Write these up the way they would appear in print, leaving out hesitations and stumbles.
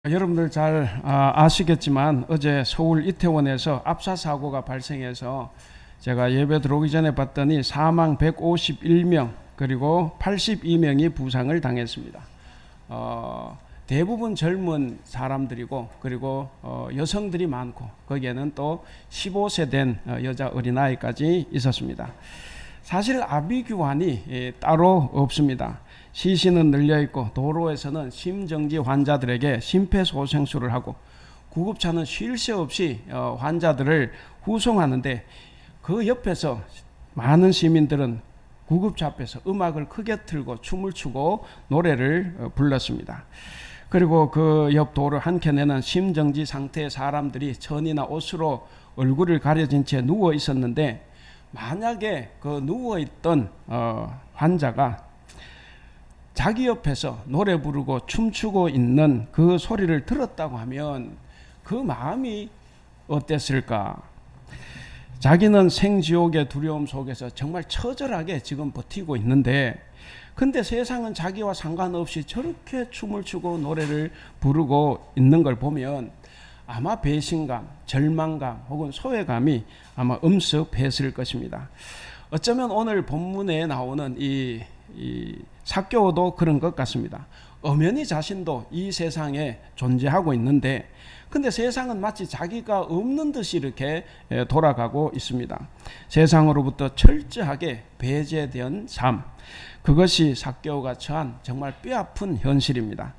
여러분들 잘 아시겠지만 어제 서울 이태원에서 압사 사고가 발생해서 제가 예배 들어오기 전에 봤더니 사망 151명 그리고 82명이 부상을 당했습니다. 대부분 젊은 사람들이고 그리고 여성들이 많고 거기에는 또 15세 된 여자 어린아이까지 있었습니다. 사실 아비규환이 따로 없습니다. 시신은 널려있고 도로에서는 심정지 환자들에게 심폐소생술을 하고 구급차는 쉴 새 없이 환자들을 후송하는데 그 옆에서 많은 시민들은 구급차 앞에서 음악을 크게 틀고 춤을 추고 노래를 불렀습니다. 그리고 그 옆 도로 한켠에는 심정지 상태의 사람들이 천이나 옷으로 얼굴을 가려진 채 누워 있었는데 만약에 그 누워있던 환자가 자기 옆에서 노래 부르고 춤추고 있는 그 소리를 들었다고 하면 그 마음이 어땠을까? 자기는 생지옥의 두려움 속에서 정말 처절하게 지금 버티고 있는데 근데 세상은 자기와 상관없이 저렇게 춤을 추고 노래를 부르고 있는 걸 보면 아마 배신감, 절망감 혹은 소외감이 아마 엄습했을 것입니다. 어쩌면 오늘 본문에 나오는 이 삭개오도 그런 것 같습니다. 엄연히 자신도 이 세상에 존재하고 있는데 근데 세상은 마치 자기가 없는 듯이 이렇게 돌아가고 있습니다. 세상으로부터 철저하게 배제된 삶, 그것이 삭개오가 처한 정말 뼈아픈 현실입니다.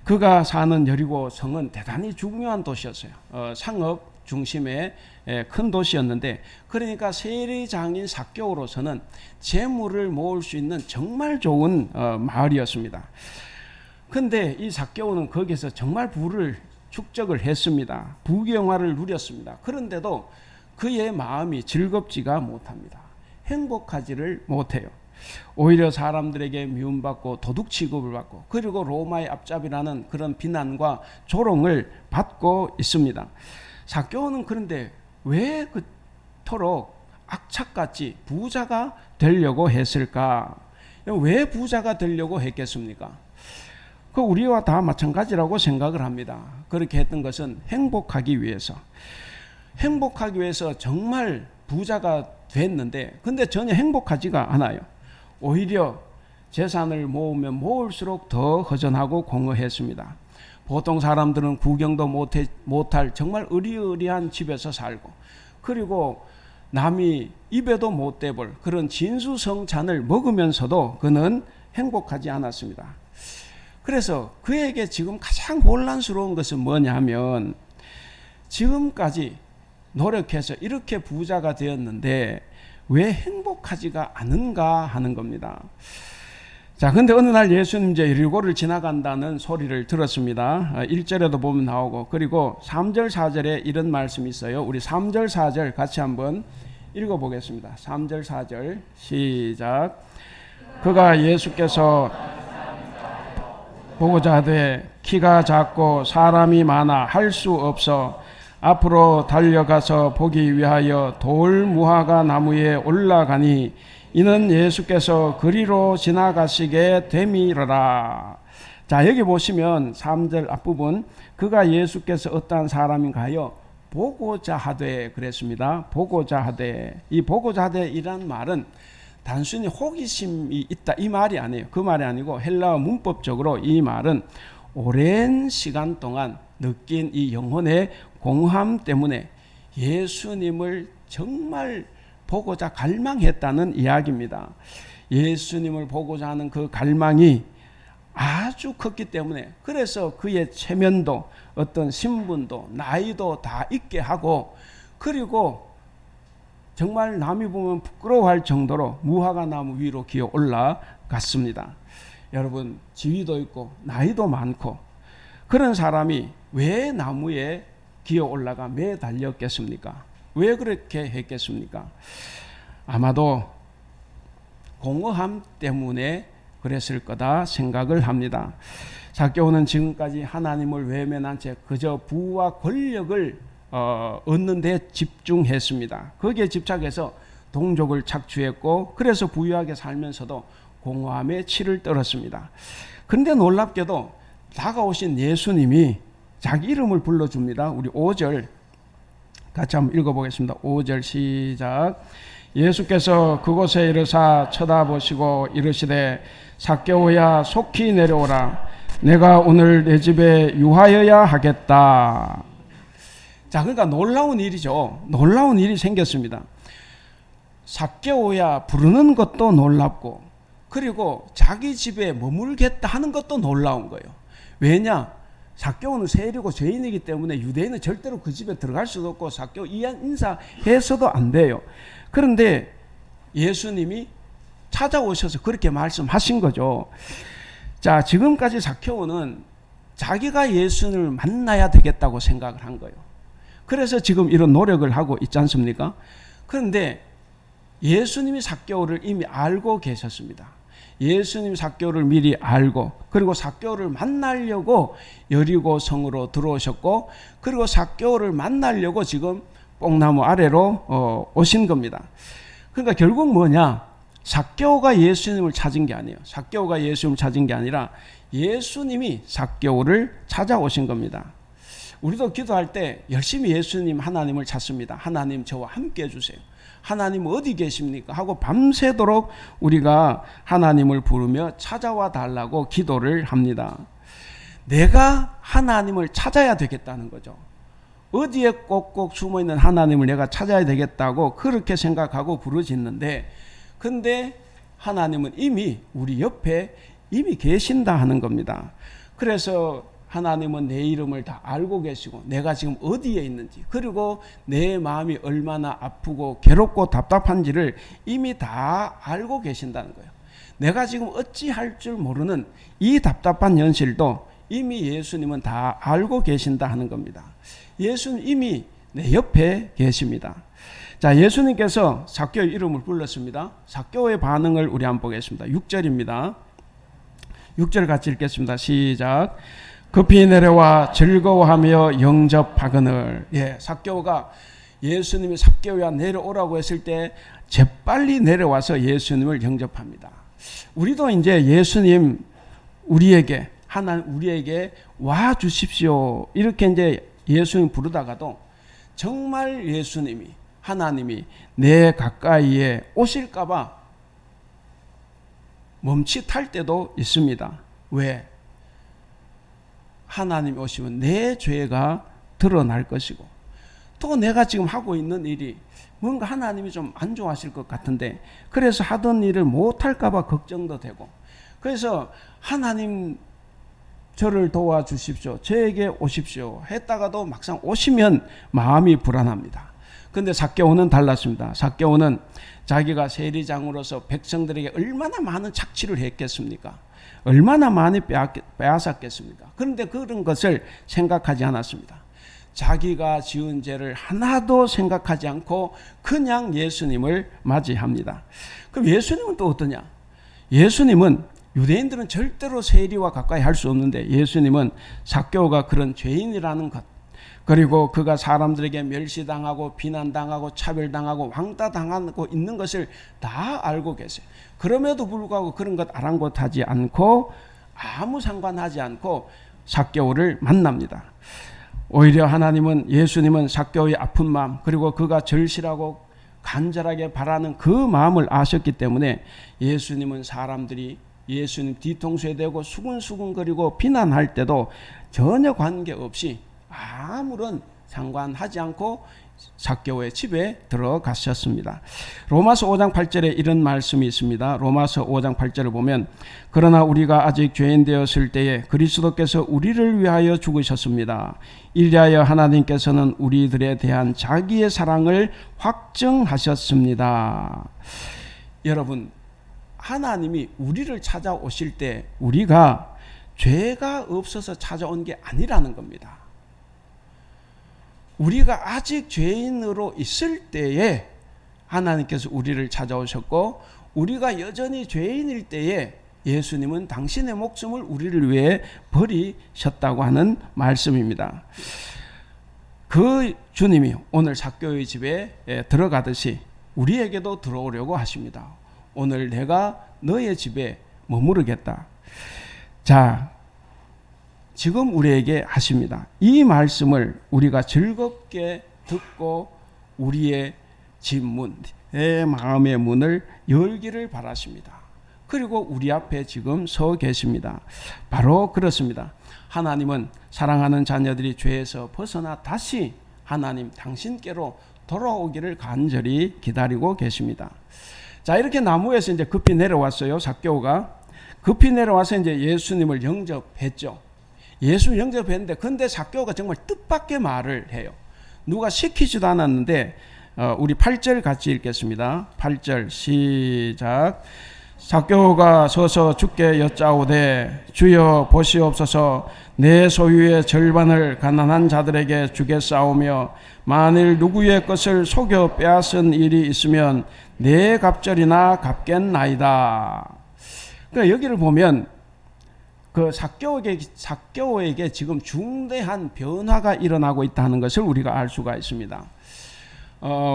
그가 사는 여리고 성은 대단히 중요한 도시였어요. 상업 중심의 큰 도시였는데 그러니까 세리장인 삭개오로서는 재물을 모을 수 있는 정말 좋은 마을이었습니다. 근데 이 삭개오는 거기서 정말 부를 축적을 했습니다. 부귀영화를 누렸습니다. 그런데도 그의 마음이 즐겁지가 못합니다. 행복하지를 못해요. 오히려 사람들에게 미움받고 도둑 취급을 받고 그리고 로마의 앞잡이라는 그런 비난과 조롱을 받고 있습니다. 삭개오는 그런데 왜 그토록 악착같이 부자가 되려고 했을까? 왜 부자가 되려고 했겠습니까? 그 우리와 다 마찬가지라고 생각을 합니다. 그렇게 했던 것은 행복하기 위해서 정말 부자가 됐는데 근데 전혀 행복하지가 않아요. 오히려 재산을 모으면 모을수록 더 허전하고 공허했습니다. 보통 사람들은 구경도 못할 정말 으리으리한 집에서 살고 그리고 남이 입에도 못 대볼 그런 진수성찬을 먹으면서도 그는 행복하지 않았습니다. 그래서 그에게 지금 가장 혼란스러운 것은 뭐냐면 지금까지 노력해서 이렇게 부자가 되었는데 왜 행복하지가 않은가 하는 겁니다. 자, 근데 어느 날 예수님 이제 여리고를 지나간다는 소리를 들었습니다. 1절에도 보면 나오고 그리고 3절 4절에 이런 말씀이 있어요. 우리 3절 4절 같이 한번 읽어보겠습니다. 3절 4절 시작. 그가 예수께서 보고자 하되 키가 작고 사람이 많아 할 수 없어 앞으로 달려가서 보기 위하여 돌 무화과 나무에 올라가니 이는 예수께서 그리로 지나가시게 됨이러라. 자, 여기 보시면 3절 앞부분 그가 예수께서 어떠한 사람인가요? 보고자 하되 그랬습니다. 보고자 하되. 이 보고자 하되 이란 말은 단순히 호기심이 있다 이 말이 아니에요. 그 말이 아니고 헬라어 문법적으로 이 말은 오랜 시간 동안 느낀 이 영혼의 공허함 때문에 예수님을 정말 보고자 갈망했다는 이야기입니다. 예수님을 보고자 하는 그 갈망이 아주 컸기 때문에 그래서 그의 체면도 어떤 신분도 나이도 다 있게 하고 그리고 정말 남이 보면 부끄러워할 정도로 무화과 나무 위로 기어 올라갔습니다. 여러분 지위도 있고 나이도 많고 그런 사람이 왜 나무에 기어 올라가 매달렸겠습니까? 왜 그렇게 했겠습니까? 아마도 공허함 때문에 그랬을 거다 생각을 합니다. 삭개오는 지금까지 하나님을 외면한 채 그저 부와 권력을 얻는 데 집중했습니다. 거기에 집착해서 동족을 착취했고 그래서 부유하게 살면서도 공허함에 치를 떨었습니다. 그런데 놀랍게도 다가오신 예수님이 자기 이름을 불러줍니다. 우리 5절 같이 한번 읽어보겠습니다. 5절 시작. 예수께서 그곳에 이르사 쳐다보시고 이르시되 삭개오야 속히 내려오라. 내가 오늘 내 집에 유하여야 하겠다. 자, 그러니까 놀라운 일이죠. 놀라운 일이 생겼습니다. 삭개오야 부르는 것도 놀랍고, 그리고 자기 집에 머물겠다 하는 것도 놀라운 거예요. 왜냐? 삭개오는 세리고 죄인이기 때문에 유대인은 절대로 그 집에 들어갈 수도 없고 삭개오 인사해서도 안 돼요. 그런데 예수님이 찾아오셔서 그렇게 말씀하신 거죠. 자, 지금까지 삭개오는 자기가 예수님을 만나야 되겠다고 생각을 한 거예요. 그래서 지금 이런 노력을 하고 있지 않습니까? 그런데 예수님이 삭개오를 이미 알고 계셨습니다. 예수님이 삭개오를 미리 알고, 그리고 삭개오를 만나려고 여리고 성으로 들어오셨고, 그리고 삭개오를 만나려고 지금 뽕나무 아래로 오신 겁니다. 그러니까 결국 뭐냐? 삭개오가 예수님을 찾은 게 아니에요. 삭개오가 예수님을 찾은 게 아니라 예수님이 삭개오를 찾아오신 겁니다. 우리도 기도할 때 열심히 예수님 하나님을 찾습니다. 하나님 저와 함께 해주세요. 하나님 어디 계십니까? 하고 밤새도록 우리가 하나님을 부르며 찾아와 달라고 기도를 합니다. 내가 하나님을 찾아야 되겠다는 거죠. 어디에 꼭꼭 숨어있는 하나님을 내가 찾아야 되겠다고 그렇게 생각하고 부르짖는데, 근데 하나님은 이미 우리 옆에 이미 계신다 하는 겁니다. 그래서 하나님은 내 이름을 다 알고 계시고 내가 지금 어디에 있는지, 그리고 내 마음이 얼마나 아프고 괴롭고 답답한지를 이미 다 알고 계신다는 거예요. 내가 지금 어찌할 줄 모르는 이 답답한 현실도 이미 예수님은 다 알고 계신다 하는 겁니다. 예수는 이미 내 옆에 계십니다. 자, 예수님께서 삭개오의 이름을 불렀습니다. 삭개오의 반응을 우리 한번 보겠습니다. 6절입니다. 6절 같이 읽겠습니다. 시작. 급히 내려와 즐거워하며 영접하거늘. 예, 삭개오가 예수님이 삭개오야 내려오라고 했을 때 재빨리 내려와서 예수님을 영접합니다. 우리도 이제 예수님 우리에게 와 주십시오 이렇게 이제 예수님 부르다가도 정말 예수님이 하나님이 내 가까이에 오실까봐 멈칫할 때도 있습니다. 왜? 하나님이 오시면 내 죄가 드러날 것이고, 또 내가 지금 하고 있는 일이 뭔가 하나님이 좀 안 좋아하실 것 같은데, 그래서 하던 일을 못할까봐 걱정도 되고, 그래서 하나님 저를 도와주십시오, 저에게 오십시오 했다가도 막상 오시면 마음이 불안합니다. 그런데 삭개오는 달랐습니다. 삭개오는 자기가 세리장으로서 백성들에게 얼마나 많은 착취를 했겠습니까? 얼마나 많이 빼앗았겠습니까? 그런데 그런 것을 생각하지 않았습니다. 자기가 지은 죄를 하나도 생각하지 않고 그냥 예수님을 맞이합니다. 그럼 예수님은 또 어떠냐? 예수님은, 유대인들은 절대로 세리와 가까이 할 수 없는데 예수님은 삭개오가 그런 죄인이라는 것, 그리고 그가 사람들에게 멸시당하고 비난당하고 차별당하고 왕따당하고 있는 것을 다 알고 계세요. 그럼에도 불구하고 그런 것 아랑곳하지 않고 아무 상관하지 않고 삭개오를 만납니다. 오히려 예수님은 삭개오의 아픈 마음, 그리고 그가 절실하고 간절하게 바라는 그 마음을 아셨기 때문에 예수님은 사람들이 예수님 뒤통수에 대고 수근수근거리고 비난할 때도 전혀 관계없이 아무런 상관하지 않고 삭개오의 집에 들어가셨습니다. 로마서 5장 8절에 이런 말씀이 있습니다. 로마서 5장 8절을 보면, 그러나 우리가 아직 죄인 되었을 때에 그리스도께서 우리를 위하여 죽으셨습니다. 이리하여 하나님께서는 우리들에 대한 자기의 사랑을 확증하셨습니다. 여러분, 하나님이 우리를 찾아오실 때 우리가 죄가 없어서 찾아온 게 아니라는 겁니다. 우리가 아직 죄인으로 있을 때에 하나님께서 우리를 찾아오셨고, 우리가 여전히 죄인일 때에 예수님은 당신의 목숨을 우리를 위해 버리셨다고 하는 말씀입니다. 그 주님이 오늘 삭개오의 집에 들어가듯이 우리에게도 들어오려고 하십니다. 오늘 내가 너의 집에 머무르겠다. 자, 지금 우리에게 하십니다. 이 말씀을 우리가 즐겁게 듣고 우리의 집문, 내 마음의 문을 열기를 바라십니다. 그리고 우리 앞에 지금 서 계십니다. 바로 그렇습니다. 하나님은 사랑하는 자녀들이 죄에서 벗어나 다시 하나님 당신께로 돌아오기를 간절히 기다리고 계십니다. 자, 이렇게 나무에서 이제 급히 내려왔어요. 삭개오가 급히 내려와서 이제 예수님을 영접했죠. 예수 영접했는데, 근데 삭개오가 정말 뜻밖의 말을 해요. 누가 시키지도 않았는데, 우리 8절 같이 읽겠습니다. 8절 시작. 삭개오가 서서 주께 여짜오되 주여 보시옵소서, 내 소유의 절반을 가난한 자들에게 주겠사오며 만일 누구의 것을 속여 빼앗은 일이 있으면 내 갑절이나 갚겠나이다. 그러니까 여기를 보면 그 삭개오에게 지금 중대한 변화가 일어나고 있다는 것을 우리가 알 수가 있습니다.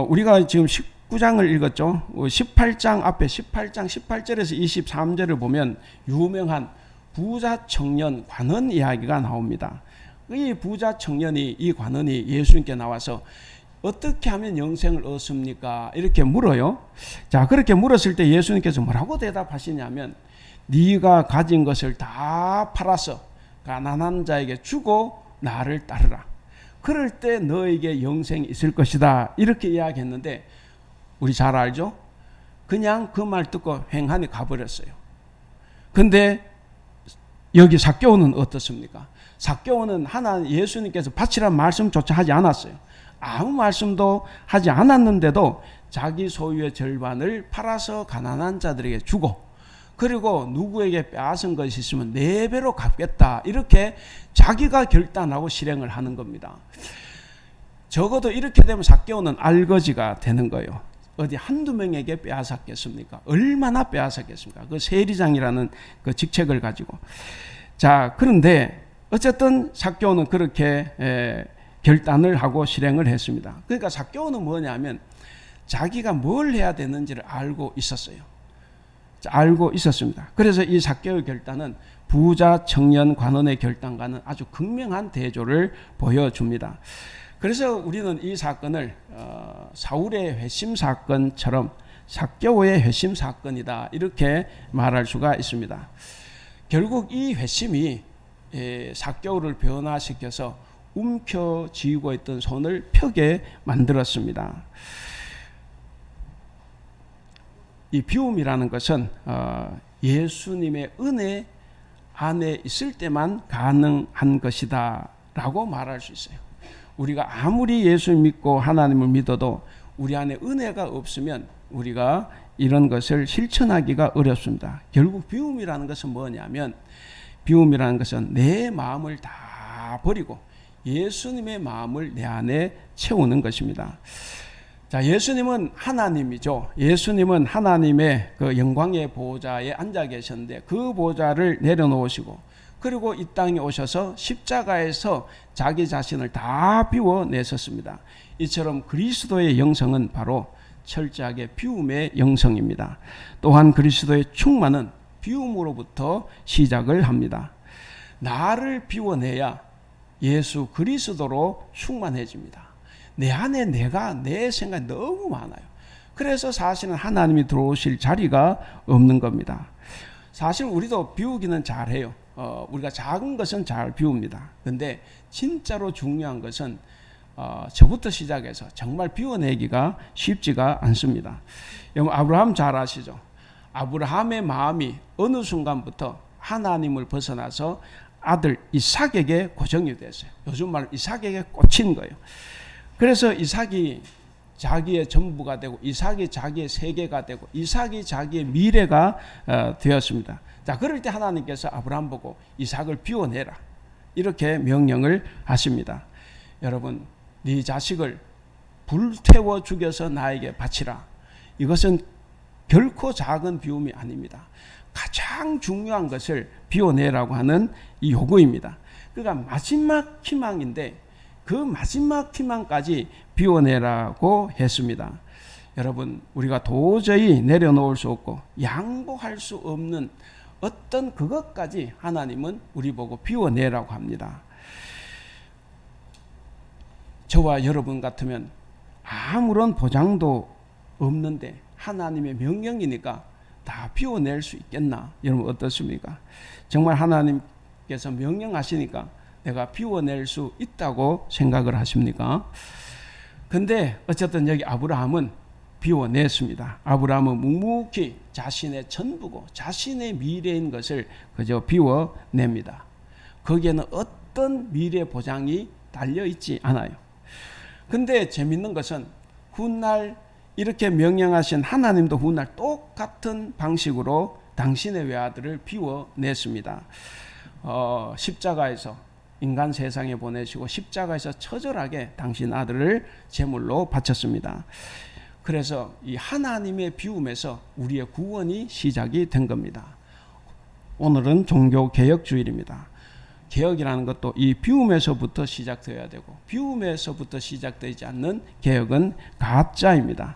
우리가 지금 19장을 읽었죠. 18장 앞에 18절에서 23절을 보면 유명한 부자 청년 관원 이야기가 나옵니다. 이 부자 청년이, 이 관원이 예수님께 나와서 어떻게 하면 영생을 얻습니까? 이렇게 물어요. 자, 그렇게 물었을 때 예수님께서 뭐라고 대답하시냐면, 네가 가진 것을 다 팔아서 가난한 자에게 주고 나를 따르라. 그럴 때 너에게 영생이 있을 것이다. 이렇게 이야기했는데, 우리 잘 알죠? 그냥 그 말 듣고 횡하니 가버렸어요. 근데 여기 삭개오는 어떻습니까? 삭개오는 예수님께서 바치란 말씀조차 하지 않았어요. 아무 말씀도 하지 않았는데도 자기 소유의 절반을 팔아서 가난한 자들에게 주고, 그리고 누구에게 빼앗은 것이 있으면 4배로 갚겠다. 이렇게 자기가 결단하고 실행을 하는 겁니다. 적어도 이렇게 되면 삭개오는 알거지가 되는 거예요. 어디 한두 명에게 빼앗았겠습니까? 얼마나 빼앗았겠습니까? 그 세리장이라는 그 직책을 가지고. 자, 그런데 어쨌든 삭개오는 그렇게 결단을 하고 실행을 했습니다. 그러니까 삭개오는 뭐냐면 자기가 뭘 해야 되는지를 알고 있었어요. 알고 있었습니다. 그래서 이 삭개오의 결단은 부자 청년 관원의 결단과는 아주 극명한 대조를 보여줍니다. 그래서 우리는 이 사건을 사울의 회심 사건처럼 삭개오의 회심 사건이다, 이렇게 말할 수가 있습니다. 결국 이 회심이 삭개오를 변화시켜서 움켜쥐고 있던 손을 펴게 만들었습니다. 이 비움이라는 것은 예수님의 은혜 안에 있을 때만 가능한 것이다 라고 말할 수 있어요. 우리가 아무리 예수 믿고 하나님을 믿어도 우리 안에 은혜가 없으면 우리가 이런 것을 실천하기가 어렵습니다. 결국 비움이라는 것은 뭐냐면, 비움이라는 것은 내 마음을 다 버리고 예수님의 마음을 내 안에 채우는 것입니다. 자, 예수님은 하나님이죠. 예수님은 하나님의 그 영광의 보좌에 앉아 계셨는데 그 보좌를 내려놓으시고, 그리고 이 땅에 오셔서 십자가에서 자기 자신을 다 비워내셨습니다. 이처럼 그리스도의 영성은 바로 철저하게 비움의 영성입니다. 또한 그리스도의 충만은 비움으로부터 시작을 합니다. 나를 비워내야 예수 그리스도로 충만해집니다. 내 안에 내 생각이 너무 많아요. 그래서 사실은 하나님이 들어오실 자리가 없는 겁니다. 사실 우리도 비우기는 잘해요. 우리가 작은 것은 잘 비웁니다. 근데 진짜로 중요한 것은 저부터 시작해서 정말 비워내기가 쉽지가 않습니다. 여러분, 아브라함 잘 아시죠? 아브라함의 마음이 어느 순간부터 하나님을 벗어나서 아들 이삭에게 고정이 됐어요. 요즘 말 이삭에게 꽂힌 거예요. 그래서 이삭이 자기의 전부가 되고, 이삭이 자기의 세계가 되고, 이삭이 자기의 미래가 되었습니다. 자, 그럴 때 하나님께서 아브라함 보고 이삭을 비워내라, 이렇게 명령을 하십니다. 여러분, 네 자식을 불태워 죽여서 나에게 바치라. 이것은 결코 작은 비움이 아닙니다. 가장 중요한 것을 비워내라고 하는 이 요구입니다. 그러니까 마지막 희망인데 그 마지막 희망까지 비워내라고 했습니다. 여러분, 우리가 도저히 내려놓을 수 없고 양보할 수 없는 어떤 그것까지 하나님은 우리 보고 비워내라고 합니다. 저와 여러분 같으면 아무런 보장도 없는데 하나님의 명령이니까 다 비워낼 수 있겠나? 여러분 어떻습니까? 정말 하나님께서 명령하시니까 내가 비워낼 수 있다고 생각을 하십니까? 근데 어쨌든 여기 아브라함은 비워냈습니다. 아브라함은 묵묵히 자신의 전부고 자신의 미래인 것을 그저 비워냅니다. 거기에는 어떤 미래 보장이 달려있지 않아요. 근데 재밌는 것은 훗날 이렇게 명령하신 하나님도 훗날 똑같은 방식으로 당신의 외아들을 비워냈습니다. 십자가에서 인간 세상에 보내시고 십자가에서 처절하게 당신 아들을 제물로 바쳤습니다. 그래서 이 하나님의 비움에서 우리의 구원이 시작이 된 겁니다. 오늘은 종교개혁주일입니다. 개혁이라는 것도 이 비움에서부터 시작되어야 되고 비움에서부터 시작되지 않는 개혁은 가짜입니다.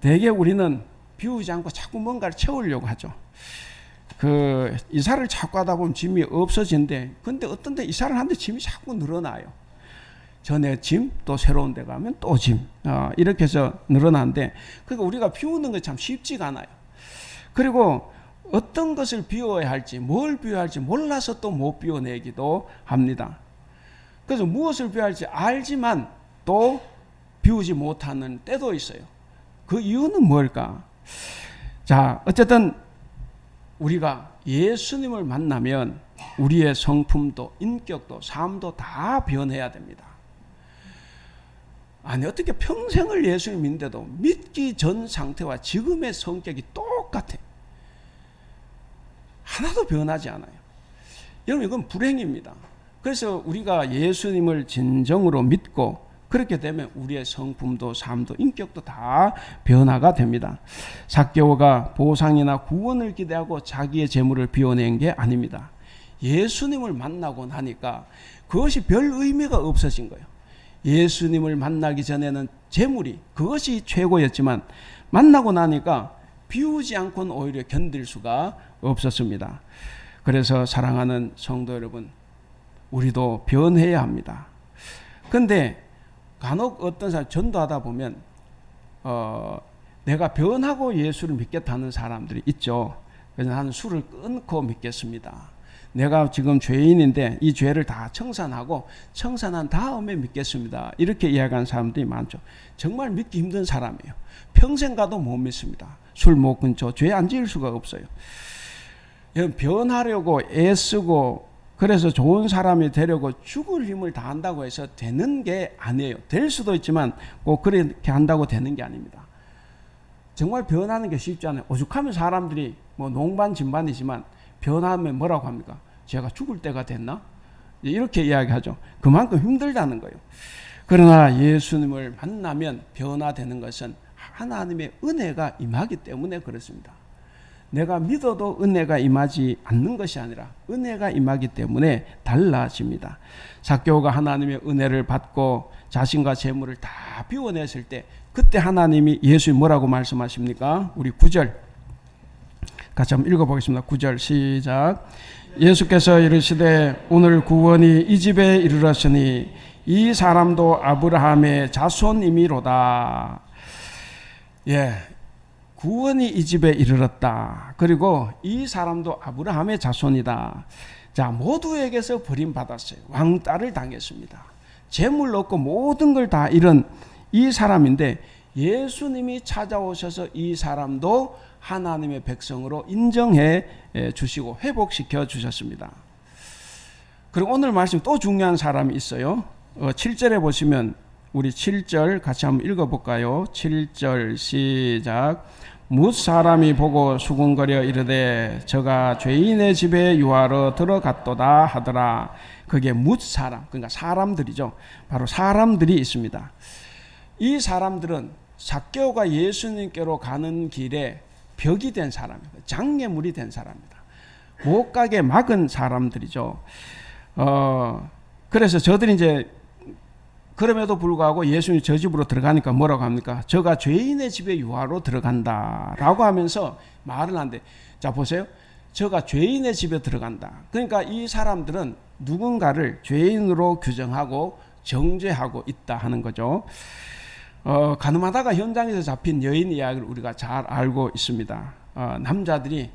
대개 우리는 비우지 않고 자꾸 뭔가를 채우려고 하죠. 이사를 자꾸 하다 보면 짐이 없어진대. 근데 어떤 데 이사를 하는데 짐이 자꾸 늘어나요. 전에 짐, 또 새로운 데 가면 또 짐. 이렇게 해서 늘어나는데, 그러니까 우리가 비우는 게 참 쉽지가 않아요. 그리고 어떤 것을 비워야 할지, 뭘 비워야 할지 몰라서 또 못 비워내기도 합니다. 그래서 무엇을 비워야 할지 알지만 또 비우지 못하는 때도 있어요. 그 이유는 뭘까? 자, 어쨌든 우리가 예수님을 만나면 우리의 성품도 인격도 삶도 다 변해야 됩니다. 아니 어떻게 평생을 예수를 믿는데도 믿기 전 상태와 지금의 성격이 똑같아. 하나도 변하지 않아요. 여러분 이건 불행입니다. 그래서 우리가 예수님을 진정으로 믿고 그렇게 되면 우리의 성품도 삶도 인격도 다 변화가 됩니다. 삭개오가 보상이나 구원을 기대하고 자기의 재물을 비워낸 게 아닙니다. 예수님을 만나고 나니까 그것이 별 의미가 없어진 거예요. 예수님을 만나기 전에는 재물이 그것이 최고였지만 만나고 나니까 비우지 않고는 오히려 견딜 수가 없었습니다. 그래서 사랑하는 성도 여러분, 우리도 변해야 합니다. 근데 간혹 어떤 사람 전도하다 보면 내가 변하고 예수를 믿겠다는 사람들이 있죠. 그래서 나는 술을 끊고 믿겠습니다. 내가 지금 죄인인데 이 죄를 다 청산하고 청산한 다음에 믿겠습니다. 이렇게 이야기하는 사람들이 많죠. 정말 믿기 힘든 사람이에요. 평생 가도 못 믿습니다. 술 못 끊죠. 죄 안 지을 수가 없어요. 변하려고 애쓰고 그래서 좋은 사람이 되려고 죽을 힘을 다한다고 해서 되는 게 아니에요. 될 수도 있지만 꼭 그렇게 한다고 되는 게 아닙니다. 정말 변하는 게 쉽지 않아요. 오죽하면 사람들이 뭐 농반진반이지만 변하면 뭐라고 합니까? 제가 죽을 때가 됐나? 이렇게 이야기하죠. 그만큼 힘들다는 거예요. 그러나 예수님을 만나면 변화되는 것은 하나님의 은혜가 임하기 때문에 그렇습니다. 내가 믿어도 은혜가 임하지 않는 것이 아니라 은혜가 임하기 때문에 달라집니다. 삭개오가 하나님의 은혜를 받고 자신과 재물을 다 비워냈을 때 그때 하나님이 예수님 뭐라고 말씀하십니까? 우리 9절 같이 한번 읽어보겠습니다. 9절 시작. 예수께서 이르시되 오늘 구원이 이 집에 이르렀으니 이 사람도 아브라함의 자손이미로다. 예, 구원이 이 집에 이르렀다. 그리고 이 사람도 아브라함의 자손이다. 자, 모두에게서 버림받았어요. 왕따를 당했습니다. 재물 얻고 모든 걸 다 잃은 이 사람인데 예수님이 찾아오셔서 이 사람도 하나님의 백성으로 인정해 주시고 회복시켜 주셨습니다. 그리고 오늘 말씀 또 중요한 사람이 있어요. 7절에 보시면 우리 7절 같이 한번 읽어볼까요? 7절 시작. 뭇 사람이 보고 수군거려 이르되 저가 죄인의 집에 유하러 들어갔도다 하더라. 그게 뭇 사람, 그러니까 사람들이죠. 바로 사람들이 있습니다. 이 사람들은 삭개오가 예수님께로 가는 길에 벽이 된 사람입니다. 장애물이 된 사람입니다. 못 가게 막은 사람들이죠. 그래서 저들이 이제 그럼에도 불구하고 예수님이 저 집으로 들어가니까 뭐라고 합니까? 저가 죄인의 집에 유하로 들어간다라고 하면서 말을 하는데, 자 보세요. 저가 죄인의 집에 들어간다. 그러니까 이 사람들은 누군가를 죄인으로 규정하고 정죄하고 있다 하는 거죠. 가늠하다가 현장에서 잡힌 여인 이야기를 우리가 잘 알고 있습니다. 남자들이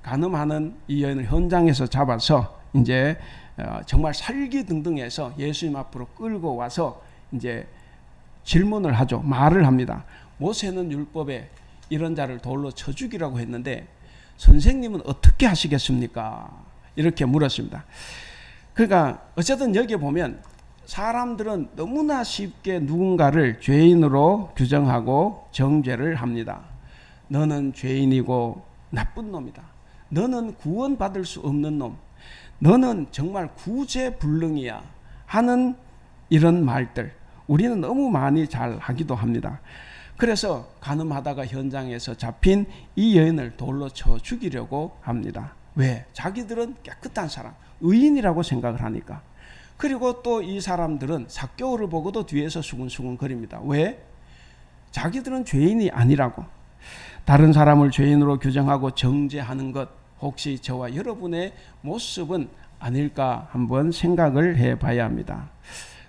가늠하는 이 여인을 현장에서 잡아서 이제 정말 살기등등해서 예수님 앞으로 끌고 와서 이제 질문을 하죠. 말을 합니다. 모세는 율법에 이런 자를 돌로 쳐 죽이라고 했는데 선생님은 어떻게 하시겠습니까? 이렇게 물었습니다. 그러니까 어쨌든 여기 보면 사람들은 너무나 쉽게 누군가를 죄인으로 규정하고 정죄를 합니다. 너는 죄인이고 나쁜 놈이다. 너는 구원받을 수 없는 놈. 너는 정말 구제불능이야 하는 이런 말들 우리는 너무 많이 잘 하기도 합니다. 그래서 가늠하다가 현장에서 잡힌 이 여인을 돌로 쳐 죽이려고 합니다. 왜? 자기들은 깨끗한 사람, 의인이라고 생각을 하니까. 그리고 또 이 사람들은 삭개오를 보고도 뒤에서 수근수근 거립니다. 왜? 자기들은 죄인이 아니라고. 다른 사람을 죄인으로 규정하고 정죄하는 것 혹시 저와 여러분의 모습은 아닐까 한번 생각을 해봐야 합니다.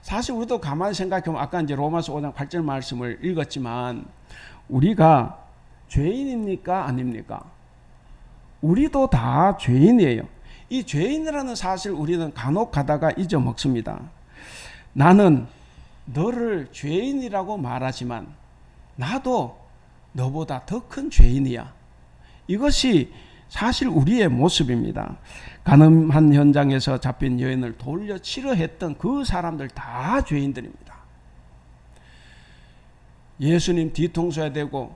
사실 우리도 가만히 생각해보면 아까 이제 로마서 5장 8절 말씀을 읽었지만 우리가 죄인입니까? 아닙니까? 우리도 다 죄인이에요. 이 죄인이라는 사실 우리는 간혹 가다가 잊어먹습니다. 나는 너를 죄인이라고 말하지만 나도 너보다 더 큰 죄인이야. 이것이 사실 우리의 모습입니다. 가늠한 현장에서 잡힌 여인을 돌려 치려 했던 그 사람들 다 죄인들입니다. 예수님 뒤통수에 대고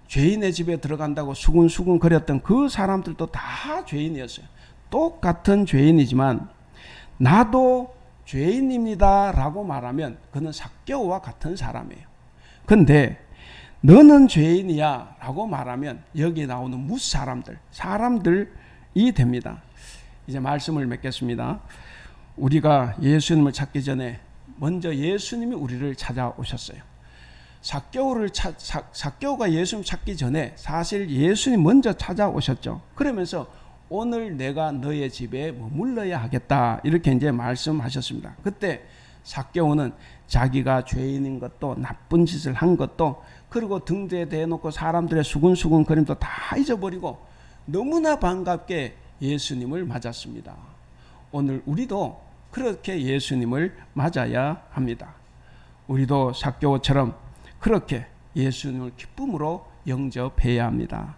죄인의 집에 들어간다고 수근수근 거렸던 그 사람들도 다 죄인이었어요. 똑같은 죄인이지만 나도 죄인입니다 라고 말하면 그는 삭개오와 같은 사람이에요. 근데 너는 죄인이야 라고 말하면 여기 나오는 사람들이 됩니다. 이제 말씀을 맺겠습니다. 우리가 예수님을 찾기 전에 먼저 예수님이 우리를 찾아오셨어요. 삭개오가 예수님 찾기 전에 사실 예수님 먼저 찾아오셨죠. 그러면서 오늘 내가 너의 집에 머물러야 하겠다 이렇게 이제 말씀하셨습니다. 그때 삭개오는 자기가 죄인인 것도 나쁜 짓을 한 것도 그리고 등 뒤에 대놓고 사람들의 수근수근 거림도 다 잊어버리고 너무나 반갑게 예수님을 맞았습니다. 오늘 우리도 그렇게 예수님을 맞아야 합니다. 우리도 삭개오처럼 그렇게 예수님을 기쁨으로 영접해야 합니다.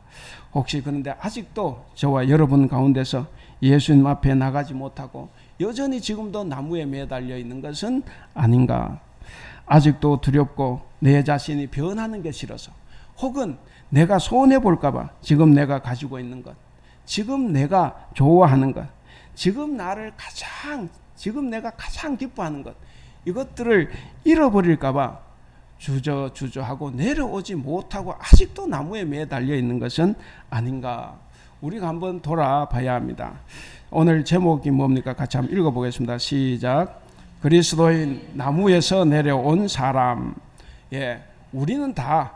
혹시 그런데 아직도 저와 여러분 가운데서 예수님 앞에 나가지 못하고 여전히 지금도 나무에 매달려 있는 것은 아닌가? 아직도 두렵고 내 자신이 변하는 게 싫어서 혹은 내가 손해볼까 봐 지금 내가 가지고 있는 것, 지금 내가 좋아하는 것, 지금 내가 가장 기뻐하는 것, 이것들을 잃어버릴까 봐 주저하고 내려오지 못하고 아직도 나무에 매달려 있는 것은 아닌가? 우리가 한번 돌아봐야 합니다. 오늘 제목이 뭡니까? 같이 한번 읽어보겠습니다. 시작. 그리스도인 나무에서 내려온 사람. 예, 우리는 다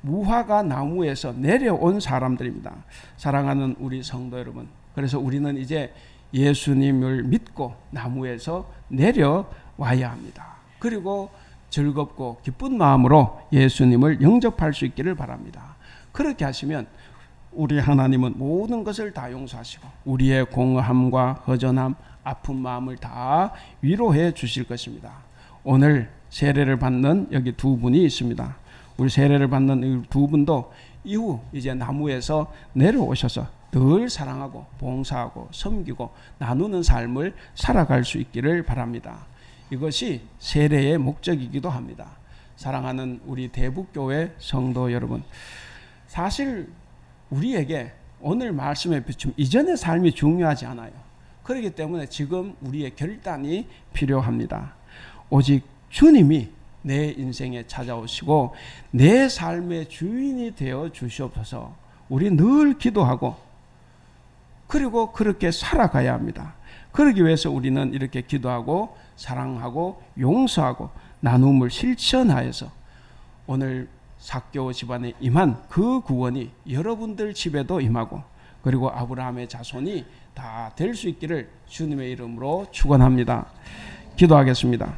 무화과 나무에서 내려온 사람들입니다. 사랑하는 우리 성도 여러분, 그래서 우리는 이제 예수님을 믿고 나무에서 내려와야 합니다. 그리고 즐겁고 기쁜 마음으로 예수님을 영접할 수 있기를 바랍니다. 그렇게 하시면 우리 하나님은 모든 것을 다 용서하시고 우리의 공허함과 허전함, 아픈 마음을 다 위로해 주실 것입니다. 오늘 세례를 받는 여기 두 분이 있습니다. 우리 세례를 받는 이 두 분도 이후 이제 나무에서 내려오셔서 늘 사랑하고 봉사하고 섬기고 나누는 삶을 살아갈 수 있기를 바랍니다. 이것이 세례의 목적이기도 합니다. 사랑하는 우리 대북교회 성도 여러분, 사실 우리에게 오늘 말씀에 비추면 이전의 삶이 중요하지 않아요. 그렇기 때문에 지금 우리의 결단이 필요합니다. 오직 주님이 내 인생에 찾아오시고 내 삶의 주인이 되어 주시옵소서. 우리 늘 기도하고 그리고 그렇게 살아가야 합니다. 그러기 위해서 우리는 이렇게 기도하고 사랑하고 용서하고 나눔을 실천하여서 오늘 삭개오 집안에 임한 그 구원이 여러분들 집에도 임하고 그리고 아브라함의 자손이 다 될 수 있기를 주님의 이름으로 축원합니다. 기도하겠습니다.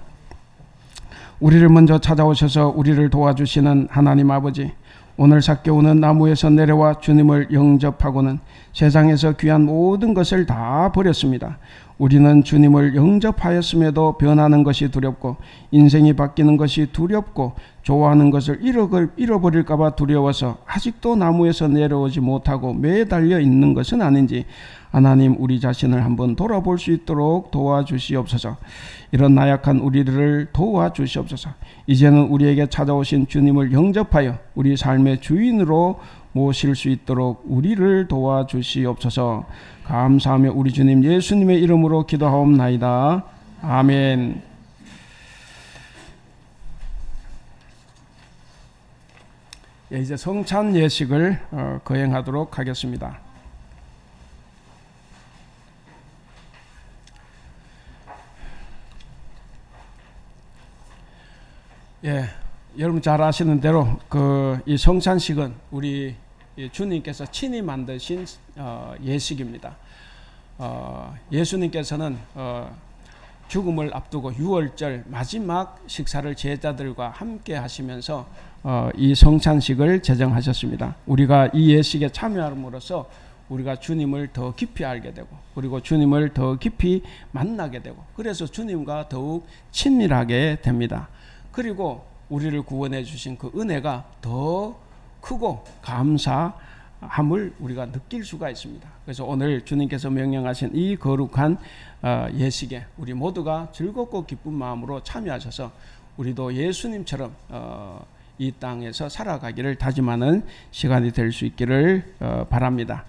우리를 먼저 찾아오셔서 우리를 도와주시는 하나님 아버지, 오늘 삭개오는 나무에서 내려와 주님을 영접하고는 세상에서 귀한 모든 것을 다 버렸습니다. 우리는 주님을 영접하였음에도 변하는 것이 두렵고 인생이 바뀌는 것이 두렵고 좋아하는 것을 잃어버릴까 봐 두려워서 아직도 나무에서 내려오지 못하고 매달려 있는 것은 아닌지 하나님, 우리 자신을 한번 돌아볼 수 있도록 도와주시옵소서. 이런 나약한 우리들을 도와주시옵소서. 이제는 우리에게 찾아오신 주님을 영접하여 우리 삶의 주인으로 모실 수 있도록 우리를 도와주시옵소서. 감사하며 우리 주님 예수님의 이름으로 기도하옵나이다. 아멘. 이제 성찬 예식을 거행하도록 하겠습니다. 여러분 잘 아시는 대로 이 성찬식은 우리 주님께서 친히 만드신 예식입니다. 예수님께서는 죽음을 앞두고 유월절 마지막 식사를 제자들과 함께 하시면서 이 성찬식을 제정하셨습니다. 우리가 이 예식에 참여함으로써 우리가 주님을 더 깊이 알게 되고 그리고 주님을 더 깊이 만나게 되고 그래서 주님과 더욱 친밀하게 됩니다. 그리고 우리를 구원해 주신 그 은혜가 더 크고 감사함을 우리가 느낄 수가 있습니다. 그래서 오늘 주님께서 명령하신 이 거룩한 예식에 우리 모두가 즐겁고 기쁜 마음으로 참여하셔서 우리도 예수님처럼 이 땅에서 살아가기를 다짐하는 시간이 될 수 있기를 바랍니다.